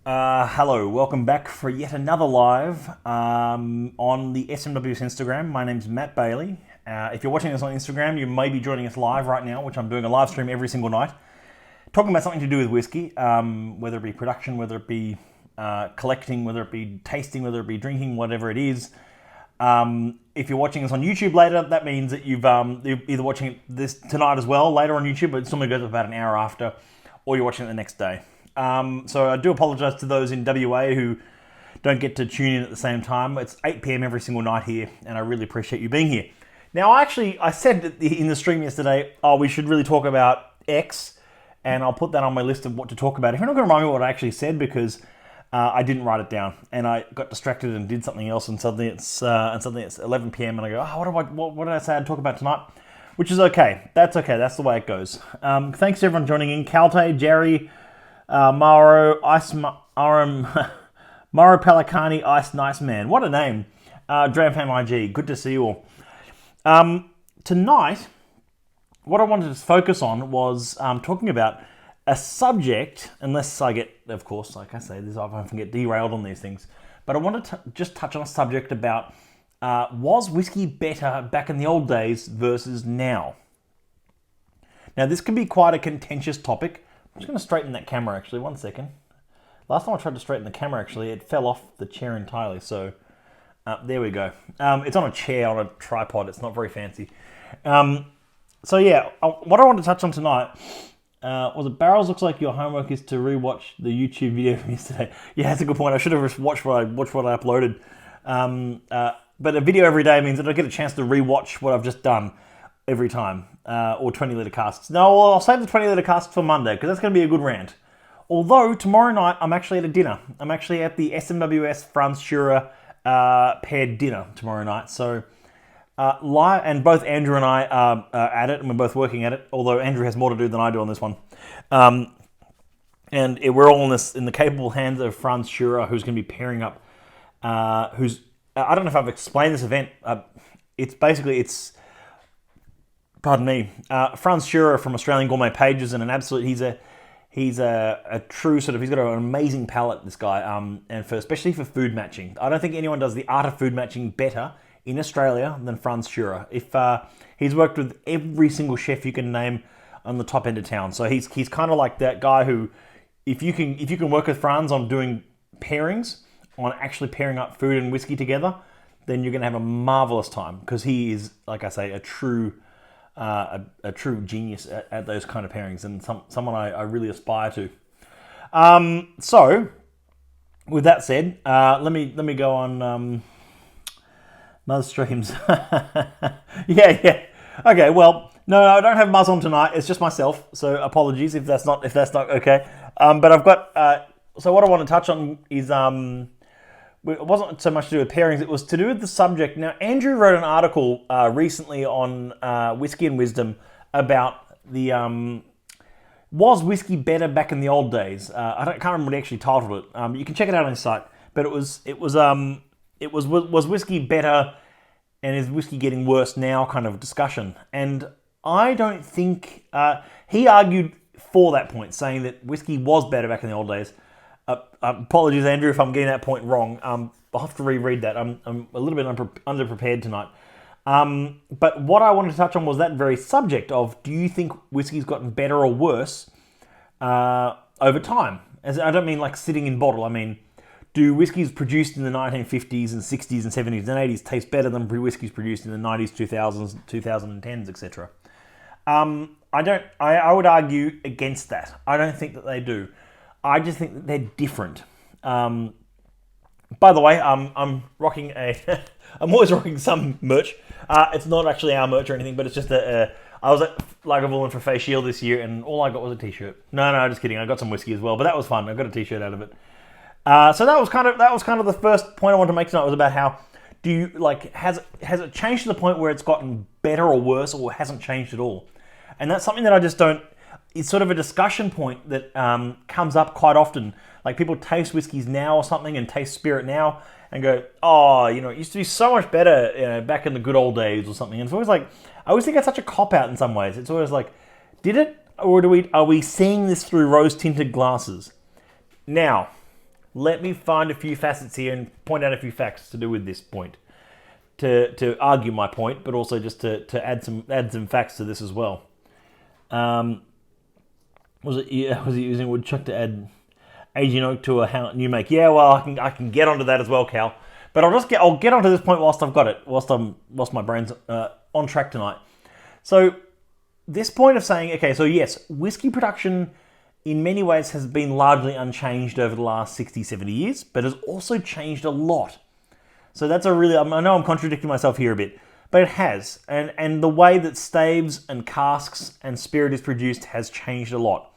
Hello, welcome back for yet another live on the SMW's Instagram. My name's Matt Bailey. If you're watching us on Instagram, you may be joining us live right now, which I'm doing a live stream every single night, talking about something to do with whiskey, whether it be production, whether it be collecting, whether it be tasting, whether it be drinking, whatever it is. If you're watching us on YouTube later, that means that you're either watching this tonight as well, later on YouTube, but it normally goes about an hour after, or you're watching it the next day. So I do apologise to those in WA who don't get to tune in at the same time. It's 8 p.m. every single night here, and I really appreciate you being here. Now, I said in the stream yesterday, we should really talk about X, and I'll put that on my list of what to talk about. If you're not going to remind me what I actually said, because I didn't write it down, and I got distracted and did something else, and suddenly it's 11 p.m. and I go, what did I say I'd talk about tonight? Which is okay. That's okay. That's the way it goes. Thanks to everyone joining in. Calte, Jerry, Mauro, Mauro Pelicani, Ice Nice Man. What a name. DramFam IG. Good to see you all. Tonight, what I wanted to focus on was talking about a subject, unless I get, of course, like I say, I often get derailed on these things, but I wanted to just touch on a subject about was whiskey better back in the old days versus now? Now, this can be quite a contentious topic. I'm just going to straighten that camera, actually. 1 second. Last time I tried to straighten the camera, actually, it fell off the chair entirely. So, there we go. It's on a chair, on a tripod. It's not very fancy. So, yeah, what I want to touch on tonight was it Barrels looks like your homework is to rewatch the YouTube video from yesterday. Yeah, that's a good point. I should have watched what I uploaded. But a video every day means that I get a chance to rewatch what I've just done every time, or 20-litre casks. No, I'll save the 20-litre casks for Monday, because that's going to be a good rant. Although, tomorrow night, I'm actually at a dinner. I'm actually at the SMWS Franz Schürer paired dinner tomorrow night. So, live, and both Andrew and I are at it, and we're both working at it, although Andrew has more to do than I do on this one. And we're all in the capable hands of Franz Schürer, who's going to be pairing up, I don't know if I've explained this event. Pardon me, Franz Schürer from Australian Gourmet Pages, and he's a true sort of, he's got an amazing palate, this guy, and especially for food matching. I don't think anyone does the art of food matching better in Australia than Franz Schürer. He's worked with every single chef you can name on the top end of town. So he's kind of like that guy who, if you can work with Franz on doing pairings, on actually pairing up food and whiskey together, then you're going to have a marvelous time, because he is, like I say, a true genius at those kind of pairings, and someone I really aspire to. So, with that said, let me go on Muzz streams. yeah. Okay, well, no, I don't have Muzz on tonight. It's just myself. So apologies if that's not okay. But I've got. So what I want to touch on is it wasn't so much to do with pairings, it was to do with the subject. Now, Andrew wrote an article recently on Whiskey and Wisdom about the was whiskey better back in the old days. I can't remember what he actually titled it. You can check it out on his site. But it was whiskey better, and is whiskey getting worse now? Kind of discussion. And I don't think he argued for that point, saying that whiskey was better back in the old days. Apologies, Andrew, if I'm getting that point wrong. I'll have to reread that. I'm a little bit underprepared tonight. But what I wanted to touch on was that very subject of, do you think whiskey's gotten better or worse over time? As I don't mean like sitting in bottle. I mean, do whiskies produced in the 1950s and 60s and 70s and 80s taste better than whiskies produced in the 90s, 2000s, 2010s, etc.? I would argue against that. I don't think that they do. I just think that they're different. By the way, I'm rocking I'm always rocking some merch. It's not actually our merch or anything, but it's just I was at Lagavulin for Face Shield this year, and all I got was a t-shirt. No, just kidding. I got some whiskey as well, but that was fun. I got a t-shirt out of it. So that was kind of the first point I wanted to make tonight, was about how do you has it changed to the point where it's gotten better or worse, or hasn't changed at all? And that's something that I just don't. It's sort of a discussion point that comes up quite often. Like, people taste whiskies now or something, and taste spirit now, and go, oh, it used to be so much better, back in the good old days or something. And it's always like, I always think it's such a cop-out in some ways. It's always like, did it? Or are we seeing this through rose-tinted glasses? Now, Let me find a few facets here and point out a few facts to do with this point, to argue my point, but also just to add some facts to this as well. Was it using woodchuck to add aging oak to a new make? Yeah, well, I can get onto that as well, Cal. But I'll get onto this point whilst I've got it, whilst my brain's on track tonight. So this point of saying, okay, so yes, whiskey production in many ways has been largely unchanged over the last 60, 70 years, but has also changed a lot. So that's a really, I know I'm contradicting myself here a bit, but it has. And the way that staves and casks and spirit is produced has changed a lot.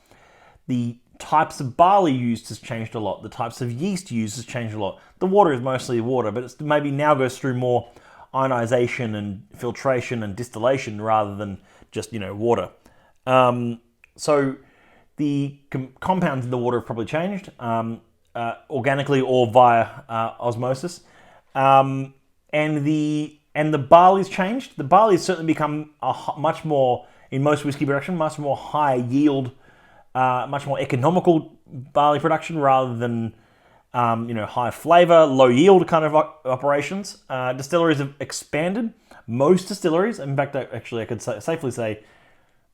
The types of barley used has changed a lot. The types of yeast used has changed a lot. The water is mostly water, but it's maybe now goes through more ionization and filtration and distillation rather than just, water. So the compounds in the water have probably changed, organically or via osmosis. And the barley's changed. The barley's certainly become much more, in most whiskey production, much more high yield, much more economical barley production rather than high flavor, low yield kind of operations. Distilleries have expanded. Most distilleries, in fact, actually, I could safely say,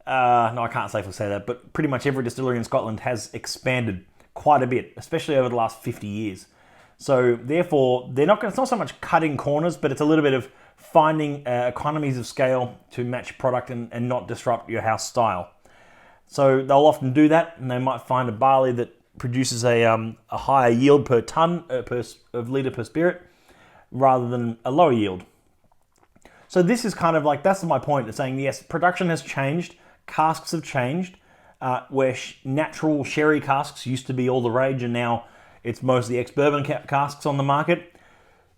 no, I can't safely say that, but pretty much every distillery in Scotland has expanded quite a bit, especially over the last 50 years. So therefore, it's not so much cutting corners, but it's a little bit of finding economies of scale to match product and not disrupt your house style. So they'll often do that, and they might find a barley that produces a higher yield per ton of litre per spirit, rather than a lower yield. So this is kind of like, that's my point of saying, yes, production has changed, casks have changed, where natural sherry casks used to be all the rage, and now it's mostly ex-bourbon casks on the market.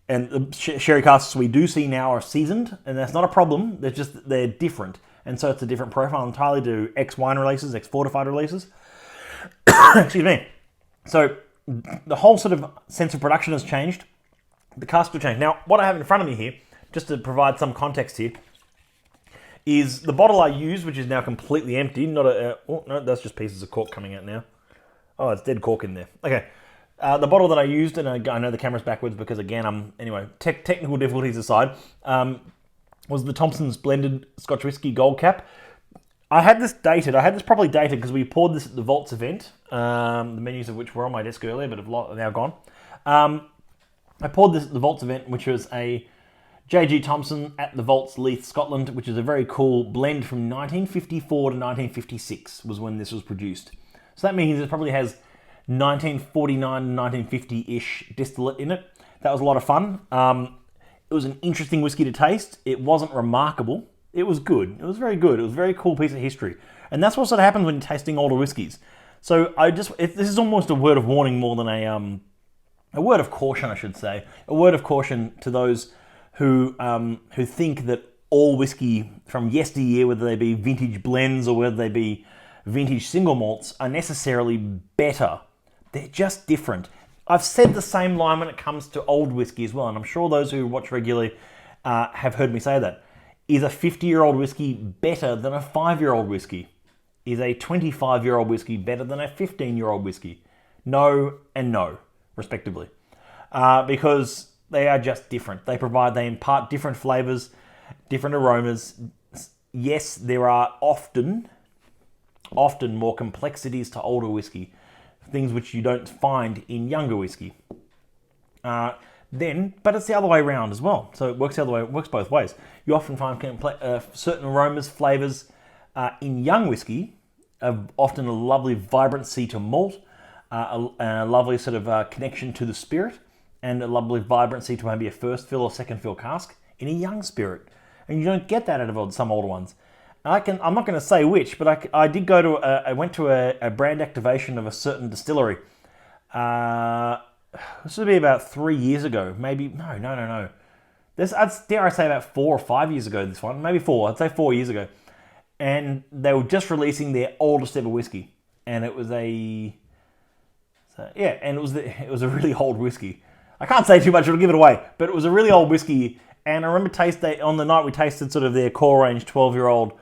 And the sherry casks we do see now are seasoned, and that's not a problem, they're different. And so it's a different profile entirely to ex-wine releases, ex-fortified releases. Excuse me. So the whole sort of sense of production has changed. The cask will change. Now, what I have in front of me here, just to provide some context here, is the bottle I used, which is now completely empty. Oh, no, that's just pieces of cork coming out now. Oh, it's dead cork in there. Okay. The bottle that I used, and I know the camera's backwards because, again, technical difficulties aside, was the Thompson's Blended Scotch Whisky Gold Cap. I had this properly dated because we poured this at the Vaults event, the menus of which were on my desk earlier, but have now gone. I poured this at the Vaults event, which was a J.G. Thompson at the Vaults, Leith, Scotland, which is a very cool blend from 1954 to 1956 was when this was produced. So that means it probably has 1949 1950-ish distillate in it. That was a lot of fun. It was an interesting whiskey to taste. It wasn't remarkable. It was good. It was very good. It was a very cool piece of history. And that's what sort of happens when you're tasting older whiskies. So this is almost a word of warning more than a word of caution, I should say. A word of caution to those who think that all whiskey from yesteryear, whether they be vintage blends or whether they be vintage single malts, are necessarily better. They're just different. I've said the same line when it comes to old whiskey as well, and I'm sure those who watch regularly have heard me say that. Is a 50-year-old whiskey better than a 5-year-old whiskey? Is a 25-year-old whiskey better than a 15-year-old whiskey? No and no, respectively. Because they are just different. They impart different flavors, different aromas. Yes, there are often more complexities to older whiskey, things which you don't find in younger whiskey. But it's the other way around as well. So it works the other way. It works both ways. You often find certain aromas, flavors in young whiskey, often a lovely vibrancy to malt, a lovely sort of connection to the spirit, and a lovely vibrancy to maybe a first fill or second fill cask in a young spirit. And you don't get that out of some older ones. I'm not going to say which, but I did go to I went to a brand activation of a certain distillery. This would be about 3 years ago, maybe. No. Dare I say about 4 or 5 years ago. This one, maybe 4. I'd say 4 years ago, and they were just releasing their oldest ever whiskey, and it was it was a really old whiskey. I can't say too much; it'll give it away. But it was a really old whiskey, and I remember on the night we tasted sort of their core range 12-year-old.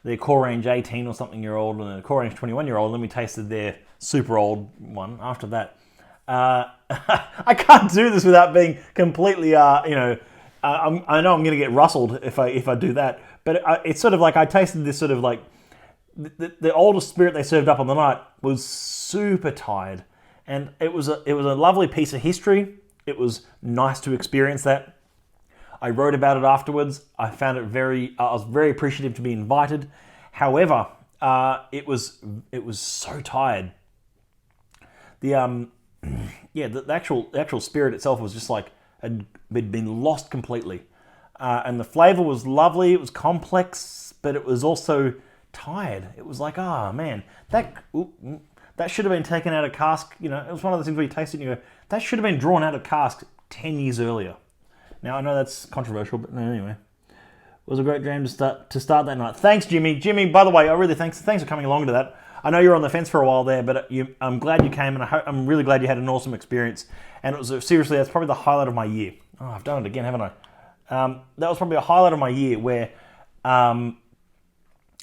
Their core range 18 or something year old and their core range 21-year-old, and then we tasted their super old one after that. I can't do this without being completely, I know I'm going to get rustled if I do that. But it's sort of like I tasted this sort of like the oldest spirit they served up on the night was super tired, and it was a lovely piece of history. It was nice to experience that. I wrote about it afterwards. I found it I was very appreciative to be invited. However, it was so tired. The the actual spirit itself was just like had been lost completely, and the flavor was lovely. It was complex, but it was also tired. It was like, man, that should have been taken out of cask. You know, it was one of those things where you taste it and you go, that should have been drawn out of cask 10 years earlier. Now, I know that's controversial, but anyway. It was a great dream to start that night. Thanks, Jimmy. Jimmy, by the way, I really thanks for coming along to that. I know you were on the fence for a while there, but I'm glad you came, and I'm really glad you had an awesome experience. And it was seriously, that's probably the highlight of my year. Oh, I've done it again, haven't I? That was probably a highlight of my year where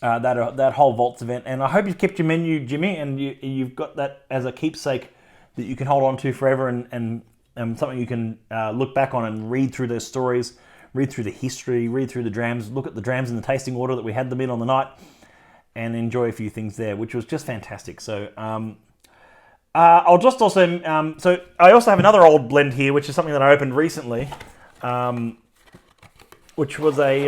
that whole Vaults event. And I hope you've kept your menu, Jimmy, and you've got that as a keepsake that you can hold on to forever, and something you can look back on and read through those stories, read through the history, read through the drams, look at the drams in the tasting order that we had them in on the night, and enjoy a few things there, which was just fantastic. So I'll just also... so I also have another old blend here, which is something that I opened recently, which was a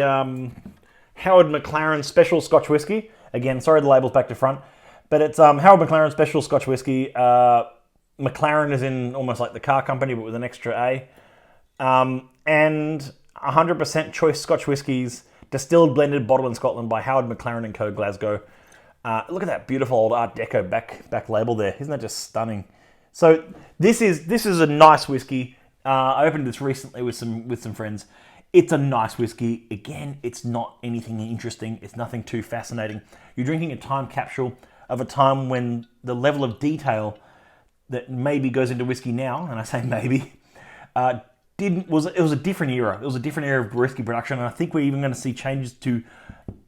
Howard McLaren Special Scotch Whisky. Again, sorry the label's back to front, but it's Howard McLaren Special Scotch Whisky. McLaren is in almost like the car company, but with an extra A. And 100% choice Scotch whiskies, distilled, blended, bottled in Scotland by Howard McLaren & Co. Glasgow. Look at that beautiful old Art Deco back label there. Isn't that just stunning? So this is a nice whiskey. I opened this recently with some friends. It's a nice whiskey. Again, it's not anything interesting. It's nothing too fascinating. You're drinking a time capsule of a time when the level of detail that maybe goes into whiskey now, and I say maybe, it was a different era. It was a different era of whiskey production, and I think we're even going to see changes to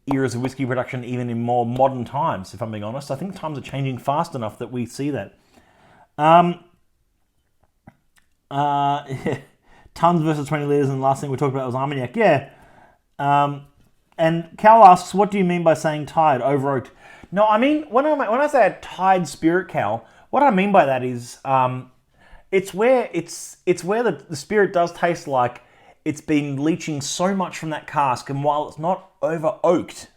eras of whiskey production even in more modern times, if I'm being honest. I think times are changing fast enough that we see that. Tons versus 20 litres, and the last thing we talked about was Armagnac. Yeah. And Cal asks, what do you mean by saying tired, over-oaked? No, I mean, when I say a tired spirit, Cal, what I mean by that is it's where the spirit does taste like it's been leaching so much from that cask, and while it's not over-oaked,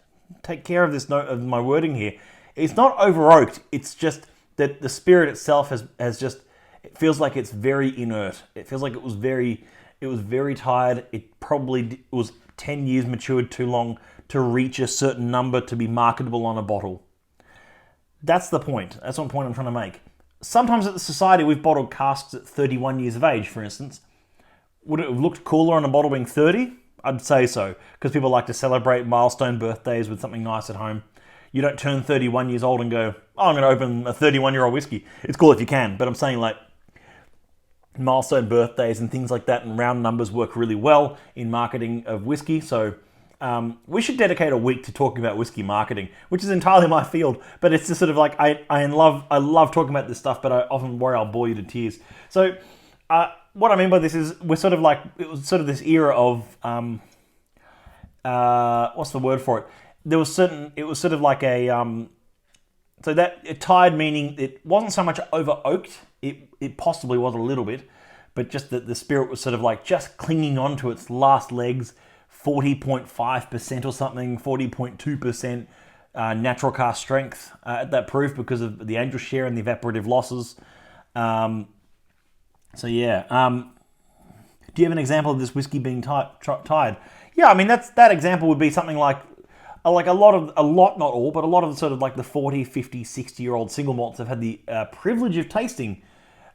take care of this note of my wording here, it's not over-oaked, it's just that the spirit itself has just, it feels like it's very inert. It feels like it was very tired. It probably was 10 years matured too long to reach a certain number to be marketable on a bottle. That's the point. That's one point I'm trying to make. Sometimes at the Society, we've bottled casks at 31 years of age, for instance. Would it have looked cooler on a bottle being 30? I'd say so, because people like to celebrate milestone birthdays with something nice at home. You don't turn 31 years old and go, oh, I'm going to open a 31-year-old whiskey. It's cool if you can, but I'm saying like milestone birthdays and things like that and round numbers work really well in marketing of whiskey. So we should dedicate a week to talking about whiskey marketing, which is entirely my field, but it's just sort of like I love talking about this stuff, but I often worry I'll bore you to tears. So what I mean by this is we're sort of like, it was sort of this era of what's the word for it? It was sort of like a so that it tired, meaning it wasn't so much over oaked. It possibly was a little bit, but just that the spirit was sort of like just clinging on to its last legs, 40.5% or something, 40.2% natural cask strength at that proof because of the angel share and the evaporative losses. So yeah, do you have an example of this whiskey being tired? Yeah, I mean that example would be something like a lot, not all, but a lot of sort of like the 40, 50, 60-year-old single malts have had the privilege of tasting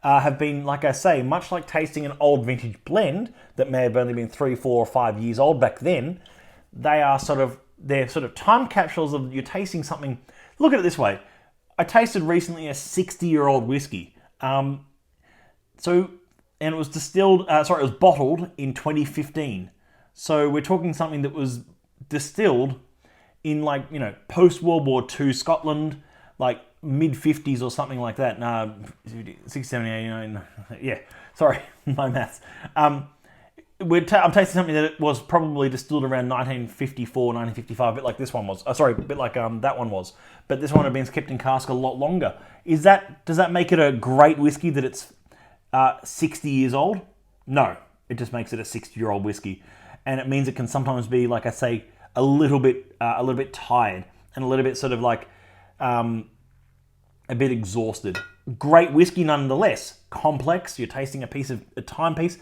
have been, like I say, much like tasting an old vintage blend that may have only been 3, 4, or 5 years old back then. They're sort of time capsules of you're tasting something. Look at it this way. I tasted recently a 60-year-old whiskey. And it was distilled, it was bottled in 2015. So we're talking something that was distilled in post-World War II Scotland, like mid-50s or something like that. No, 60, 70, 89. Yeah, sorry, my maths. I'm tasting something that it was probably distilled around 1954, 1955, a bit like this one was. Sorry, a bit like that one was. But this one had been kept in cask a lot longer. Does that make it a great whiskey that it's 60 years old? No, it just makes it a 60-year-old whiskey. And it means it can sometimes be, like I say, a little bit tired and a little bit sort of like a bit exhausted. Great whiskey nonetheless. Complex. You're tasting a timepiece.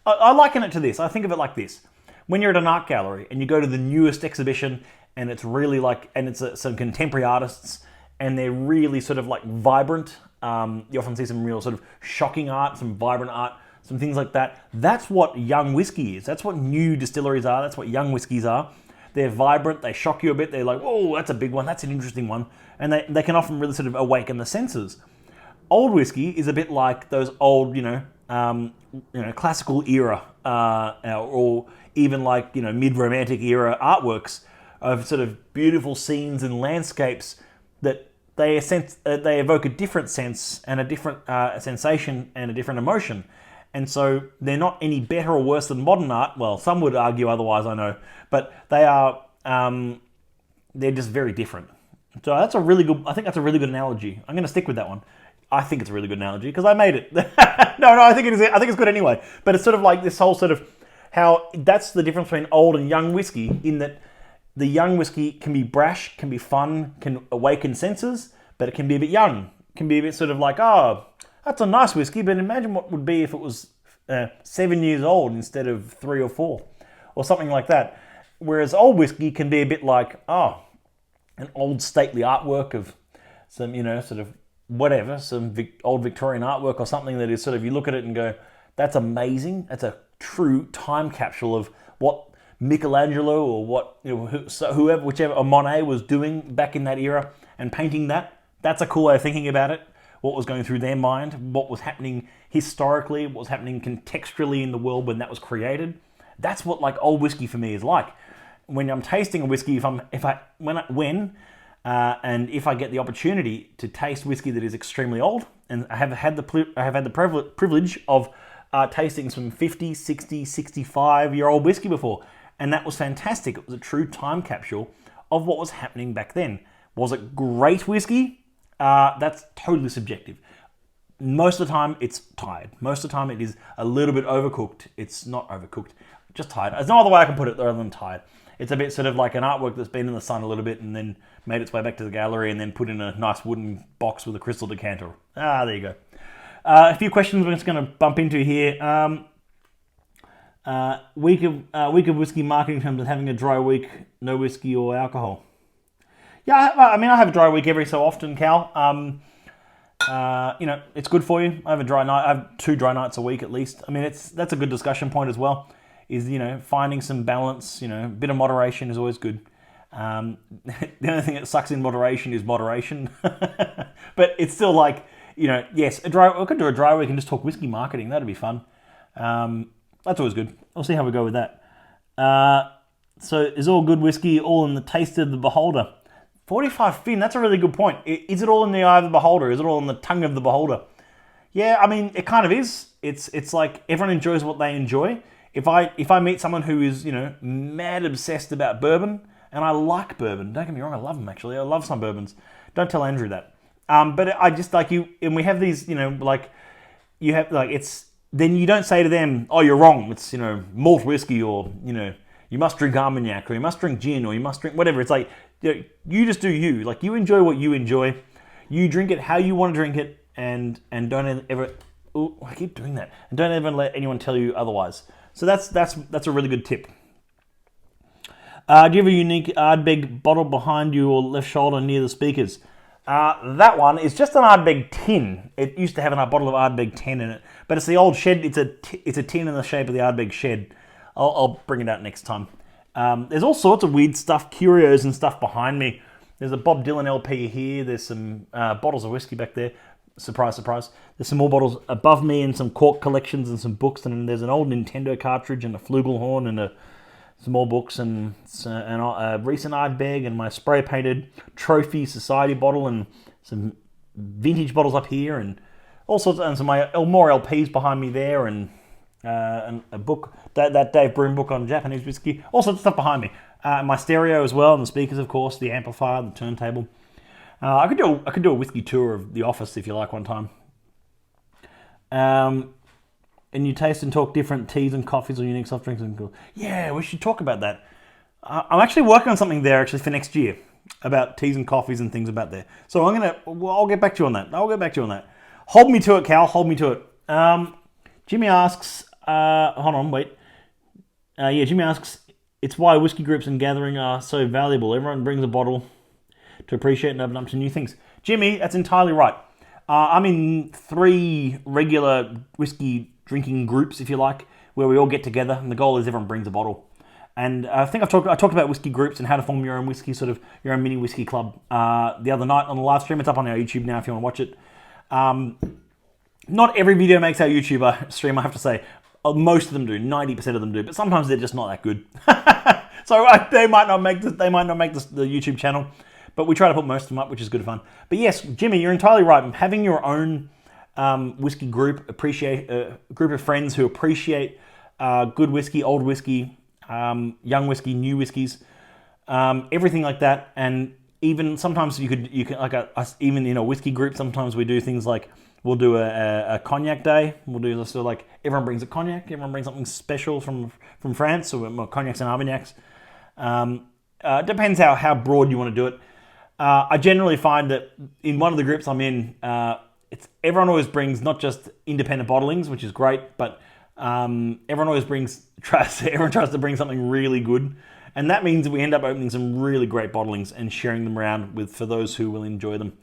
I liken it to this. I think of it like this. When you're at an art gallery and you go to the newest exhibition and it's really like, and it's some contemporary artists and they're really sort of like vibrant. You often see some real sort of shocking art, some vibrant art, some things like that. That's what young whiskey is. That's what new distilleries are. That's what young whiskeys are. They're vibrant. They shock you a bit. They're like, oh, that's a big one. That's an interesting one. And they can often really sort of awaken the senses. Old whiskey is a bit like those old, classical era, or even like, mid-romantic era artworks of sort of beautiful scenes and landscapes that they evoke a different sense and a different sensation and a different emotion. And so they're not any better or worse than modern art. Well, some would argue otherwise, I know, but they are. They're just very different. So that's a really good. I think that's a really good analogy. I'm going to stick with that one. I think it's a really good analogy because I made it. No, I think it is. I think it's good anyway. But it's sort of like this whole sort of how that's the difference between old and young whiskey. In that the young whiskey can be brash, can be fun, can awaken senses, but it can be a bit young. It can be a bit sort of like, oh, that's a nice whiskey, but imagine what it would be if it was 7 years old instead of 3 or 4, or something like that. Whereas old whiskey can be a bit like, oh, an old stately artwork of some, sort of whatever, some old Victorian artwork or something that is sort of, you look at it and go, that's amazing. That's a true time capsule of what Michelangelo or what, whoever, whichever, or Monet was doing back in that era and painting that. That's a cool way of thinking about it. What was going through their mind, what was happening historically, what was happening contextually in the world when that was created. That's what like old whiskey for me is like. When I'm tasting a whiskey, if I get the opportunity to taste whiskey that is extremely old, and I have had the privilege of tasting some 50, 60, 65-year-old whiskey before, and that was fantastic. It was a true time capsule of what was happening back then. Was it great whiskey? That's totally subjective. Most of the time, it's tired. Most of the time, it is a little bit overcooked. It's not overcooked, just tired. There's no other way I can put it other than tired. It's a bit sort of like an artwork that's been in the sun a little bit and then made its way back to the gallery and then put in a nice wooden box with a crystal decanter. There you go. A few questions we're just going to bump into here. Week of whiskey marketing in terms of having a dry week, no whiskey or alcohol. Yeah, I have a dry week every so often, Cal. It's good for you. I have a dry night. I have 2 dry nights a week at least. I mean, that's a good discussion point as well. Is finding some balance. A bit of moderation is always good. The only thing that sucks in moderation is moderation. But it's still like yes, we could do a dry week and just talk whiskey marketing. That'd be fun. That's always good. I'll see how we go with that. So is all good whiskey all in the taste of the beholder? 45 Fin, that's a really good point. Is it all in the eye of the beholder? Is it all in the tongue of the beholder? Yeah, I mean, it kind of is. It's like everyone enjoys what they enjoy. If I meet someone who is, mad obsessed about bourbon, and I like bourbon, don't get me wrong, I love them actually. I love some bourbons. Don't tell Andrew that. But I just like you, and we have these, it's, then you don't say to them, oh, you're wrong. It's, malt whiskey or, you must drink Armagnac or you must drink gin or you must drink whatever. It's like, you just do you. Like, you enjoy what you enjoy. You drink it how you want to drink it, and don't ever. Oh, I keep doing that. And don't ever let anyone tell you otherwise. So that's a really good tip. Do you have a unique Ardbeg bottle behind you or left shoulder near the speakers? That one is just an Ardbeg tin. It used to have a bottle of Ardbeg 10 in it, but it's the old shed. It's a tin in the shape of the Ardbeg shed. I'll bring it out next time. There's all sorts of weird stuff, curios and stuff behind me. There's a Bob Dylan LP here. There's some bottles of whiskey back there. Surprise, surprise. There's some more bottles above me and some cork collections and some books. And there's an old Nintendo cartridge and a flugelhorn and some more books and a recent Ardbeg and my spray-painted trophy society bottle and some vintage bottles up here, and all sorts of, and some more LPs behind me there, and a book, that Dave Broom book on Japanese whiskey, all sorts of stuff behind me. My stereo as well, and the speakers, of course, the amplifier, the turntable. I could do a whiskey tour of the office if you like one time. And you taste and talk different teas and coffees or unique soft drinks. And yeah, we should talk about that. I'm actually working on something there actually for next year about teas and coffees and things about there. So I'll get back to you on that. Hold me to it, Cal. Hold me to it. Jimmy asks, hold on, wait. Jimmy asks, it's why whiskey groups and gathering are so valuable. Everyone brings a bottle to appreciate and open up to new things. Jimmy, that's entirely right. I'm in 3 regular whiskey drinking groups, if you like, where we all get together, and the goal is everyone brings a bottle. And I think I talked about whiskey groups and how to form your own whiskey, sort of your own mini whiskey club, the other night on the live stream. It's up on our YouTube now if you want to watch it. Not every video makes our YouTube stream, I have to say. Most of them do, 90% of them do, but sometimes they're just not that good. So they might not make the YouTube channel, but we try to put most of them up, which is good fun. But yes, Jimmy, you're entirely right. Having your own whiskey group, a group of friends who appreciate good whiskey, old whiskey, young whiskey, new whiskeys, everything like that. And even sometimes you can like us, even in a whiskey group, sometimes we do things like we'll do a cognac day. We'll do so like everyone brings a cognac, everyone brings something special from France, so cognacs and armagnacs. Depends how broad you want to do it. I generally find that in one of the groups I'm in, everyone always brings not just independent bottlings, which is great, but everyone always tries to bring something really good, and that means that we end up opening some really great bottlings and sharing them around for those who will enjoy them,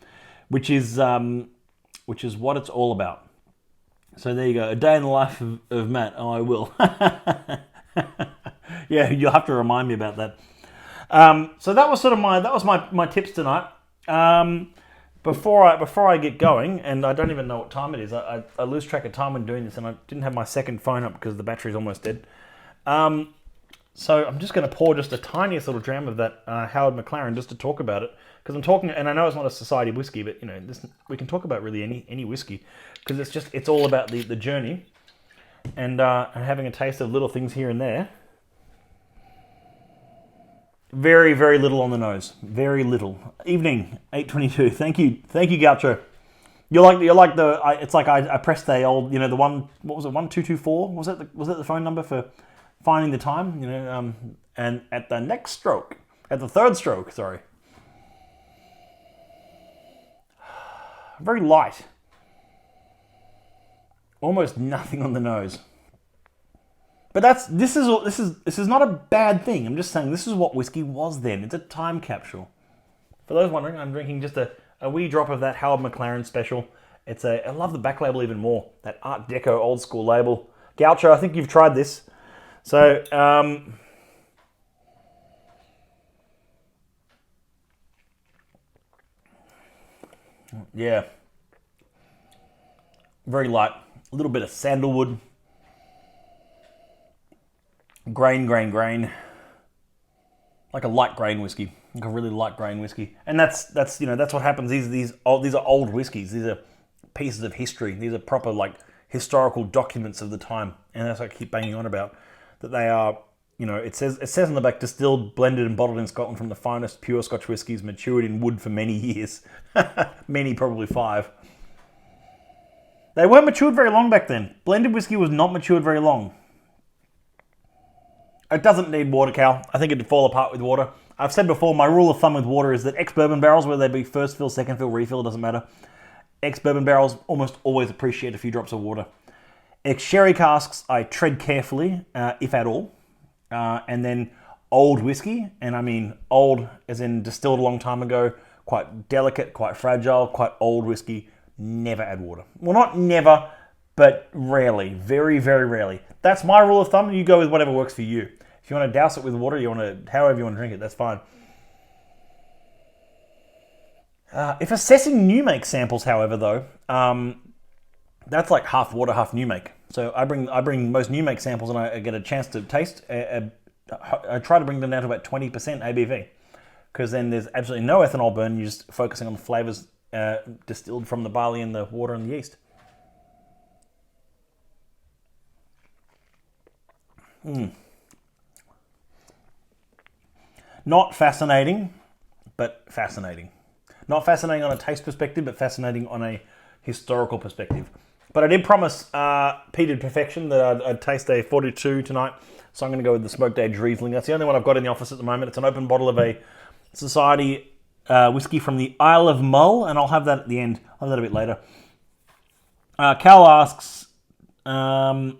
which is what it's all about. So there you go, a day in the life of Matt. Oh, I will. Yeah, you'll have to remind me about that. So that was my tips tonight. Before I get going, and I don't even know what time it is. I lose track of time when doing this, and I didn't have my second phone up because the battery's almost dead. So I'm just going to pour just a tiniest little dram of that Howard McLaren just to talk about it, because I'm talking, and I know it's not a society whiskey, but we can talk about really any whiskey, because it's all about the journey, and having a taste of little things here and there. Very, very little on the nose. Very little. Evening, 8:22. Thank you, Gaucho. You're like the. It's like I pressed the old, the one. What was it? 1224. Was that the phone number for finding the time? And at the next stroke, at the third stroke. Sorry. Very light. Almost nothing on the nose. But this is not a bad thing. I'm just saying this is what whiskey was then. It's a time capsule. For those wondering, I'm drinking just a wee drop of that Howard McLaren special. I love the back label even more. That Art Deco old school label. Gaucho, I think you've tried this. So, yeah. Very light. A little bit of sandalwood. Grain. Like a light grain whiskey. Like a really light grain whiskey. And that's what happens. These are old whiskeys. These are pieces of history. These are proper historical documents of the time. And that's what I keep banging on about. That they are, it says on the back, distilled, blended and bottled in Scotland from the finest pure Scotch whiskies, matured in wood for many years. Many, probably 5. They weren't matured very long back then. Blended whiskey was not matured very long. It doesn't need water, Cal. I think it'd fall apart with water. I've said before, my rule of thumb with water is that ex-bourbon barrels, whether they be first fill, second fill, refill, doesn't matter. Ex-bourbon barrels almost always appreciate a few drops of water. Ex-sherry casks, I tread carefully, if at all. And then old whiskey, and I mean old as in distilled a long time ago, quite delicate, quite fragile, quite old whiskey, never add water. Well, not never, but rarely. Very, very rarely. That's my rule of thumb. You go with whatever works for you. If you want to douse it with water, however you want to drink it, that's fine. If assessing new make samples, however, though, that's like half water, half new make. So I bring most new make samples and I get a chance to taste. I try to bring them down to about 20% ABV, because then there's absolutely no ethanol burn. You're just focusing on the flavors distilled from the barley and the water and the yeast. Not fascinating, but fascinating. Not fascinating on a taste perspective, but fascinating on a historical perspective. But I did promise peated perfection that I'd taste a 42 tonight, so I'm going to go with the smoked aged Riesling. That's the only one I've got in the office at the moment. It's an open bottle of a Society whiskey from the Isle of Mull, and I'll have that at the end. I'll have that a bit later. Cal asks, what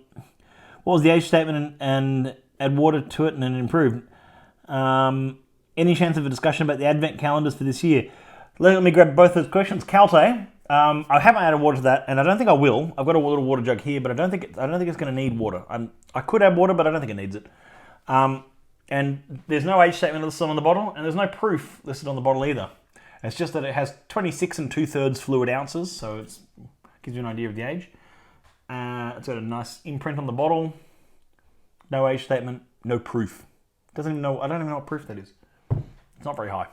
was the age statement and add water to it and it improved? Any chance of a discussion about the advent calendars for this year? Let me grab both those questions. Calte, I haven't added water to that, and I don't think I will. I've got a little water jug here, but I don't think it's going to need water. I could add water, but I don't think it needs it. And there's no age statement listed on the bottle, and there's no proof listed on the bottle either. It's just that it has 26 2/3 fluid ounces, so it gives you an idea of the age. It's got a nice imprint on the bottle. No age statement, no proof. I don't even know what proof that is. It's not very high.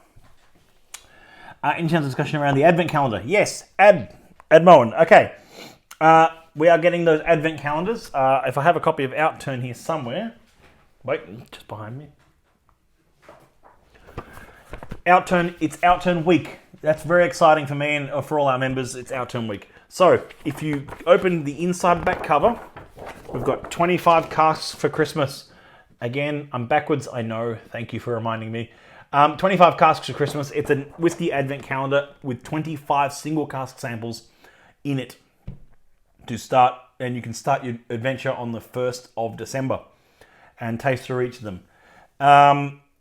In terms of discussion around the advent calendar, yes, Ad Moen. Okay, we are getting those advent calendars. If I have a copy of Outturn here somewhere, wait, just behind me. Outturn, it's Outturn week. That's very exciting for me and for all our members. It's Outturn week. So if you open the inside back cover, we've got 25 casks for Christmas. Again, I'm backwards, I know. Thank you for reminding me. 25 casks for Christmas. It's a whiskey advent calendar with 25 single cask samples in it to start, and you can start your adventure on the 1st of December and taste through each of them.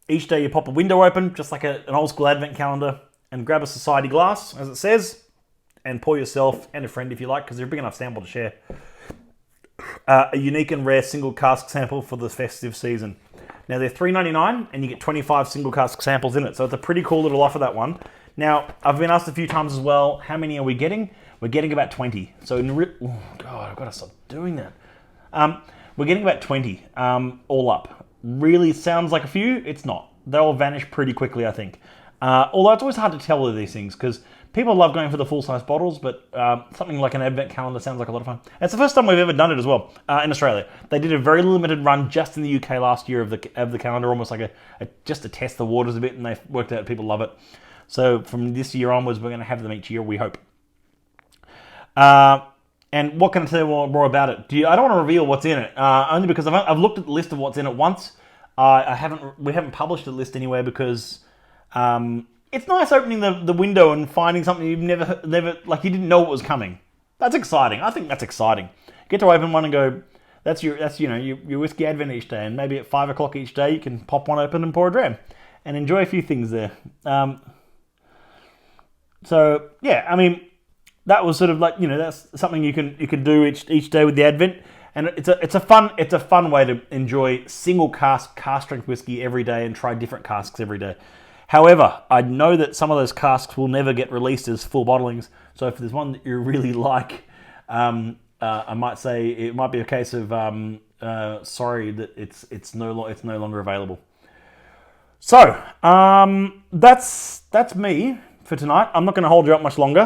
Each day you pop a window open, just like an old school advent calendar, and grab a society glass, as it says, and pour yourself and a friend if you like, because they're a big enough sample to share. A unique and rare single cask sample for the festive season. Now they're $3.99 and you get 25 single cask samples in it. So it's a pretty cool little offer, that one. Now, I've been asked a few times as well, how many are we getting? We're getting about 20. So oh God, I've got to stop doing that. We're getting about 20 all up. Really sounds like a few. It's not. They'll vanish pretty quickly, I think. Although it's always hard to tell with these things because people love going for the full-size bottles, but something like an advent calendar sounds like a lot of fun. And it's the first time we've ever done it as well in Australia. They did a very limited run just in the UK last year of the calendar, almost like just to test the waters a bit, and they worked out people love it. So from this year onwards, we're going to have them each year, we hope. And what can I tell you more about it? I don't want to reveal what's in it, only because I've looked at the list of what's in it once. We haven't published a list anywhere because it's nice opening the window and finding something you've never like you didn't know what was coming. That's exciting. I think that's exciting. Get to open one and go, that's your whiskey advent each day, and maybe at 5 o'clock each day you can pop one open and pour a dram and enjoy a few things there. So yeah, I mean, that was sort of like, that's something you can do each day with the advent, and it's a fun way to enjoy single cask strength whiskey every day and try different casks every day. However, I know that some of those casks will never get released as full bottlings, so if there's one that you really like, I might say it might be a case of sorry that it's no longer available. So that's me for tonight. I'm not going to hold you up much longer.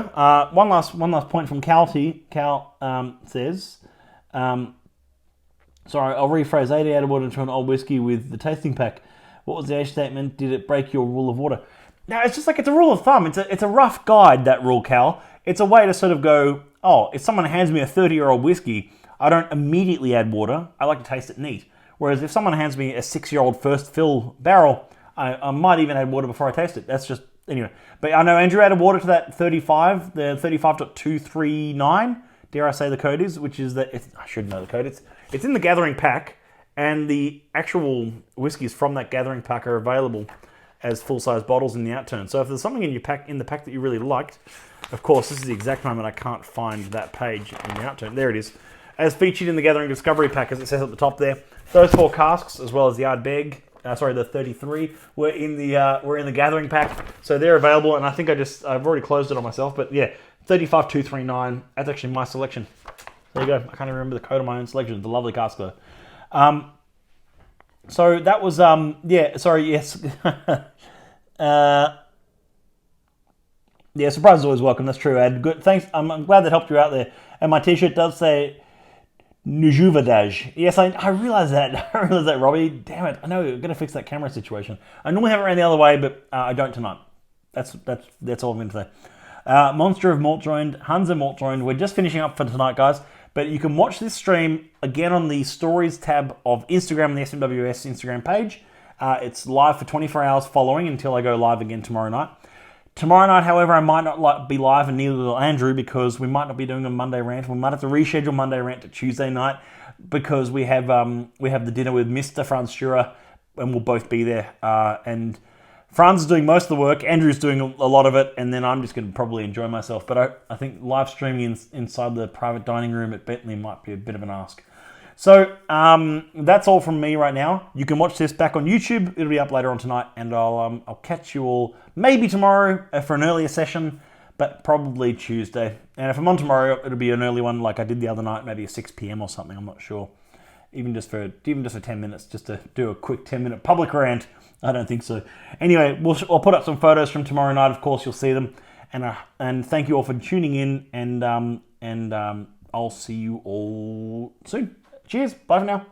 One last point from Calte. Cal says, sorry, I'll rephrase. 80 added water to an old whiskey with the tasting pack. What was the age statement? Did it break your rule of water? Now, it's just like, it's a rule of thumb. It's a rough guide, that rule, Cal. It's a way to sort of go, if someone hands me a 30-year-old whiskey, I don't immediately add water. I like to taste it neat. Whereas if someone hands me a 6-year-old first fill barrel, I might even add water before I taste it. That's just, anyway. But I know Andrew added water to that 35, the 35.239, dare I say the code is, which is I should know the code. It's in the gathering pack. And the actual whiskies from that gathering pack are available as full-size bottles in the Outturn. So if there's something in the pack that you really liked, of course, this is the exact moment I can't find that page in the Outturn. There it is. As featured in the Gathering Discovery pack, as it says at the top there. Those 4 casks, as well as the Ardbeg, the 33, were in the Gathering pack. So they're available, and I think I've already closed it on myself. But yeah, 35.239. That's actually my selection. There you go. I can't even remember the code of my own selection. It's a lovely cask though. So that was, yes. Yeah, surprise is always welcome. That's true, Ed. Good. Thanks. I'm glad that helped you out there. And my t-shirt does say Nujuvadaj. Yes, I realize that. I realize that, Robbie. Damn it. I know. We're going to fix that camera situation. I normally have it around the other way, but I don't tonight. That's all I'm going to say. Monster of Malt Joined, Hansa Malt Joined. We're just finishing up for tonight, guys. But you can watch this stream again on the Stories tab of Instagram, the SMWS Instagram page. It's live for 24 hours following until I go live again tomorrow night. Tomorrow night, however, I might not be live, and neither will Andrew, because we might not be doing a Monday rant. We might have to reschedule Monday rant to Tuesday night because we have the dinner with Mr. Franz Schurer, and we'll both be there. And Franz is doing most of the work, Andrew's doing a lot of it, and then I'm just going to probably enjoy myself. But I think live streaming inside the private dining room at Bentley might be a bit of an ask. So that's all from me right now. You can watch this back on YouTube. It'll be up later on tonight, and I'll catch you all maybe tomorrow for an earlier session, but probably Tuesday. And if I'm on tomorrow, it'll be an early one like I did the other night, maybe a 6 p.m. or something. I'm not sure. Even just for 10 minutes, just to do a quick 10-minute public rant. I don't think so. Anyway, I'll put up some photos from tomorrow night. Of course, you'll see them. And thank you all for tuning in. And I'll see you all soon. Cheers. Bye for now.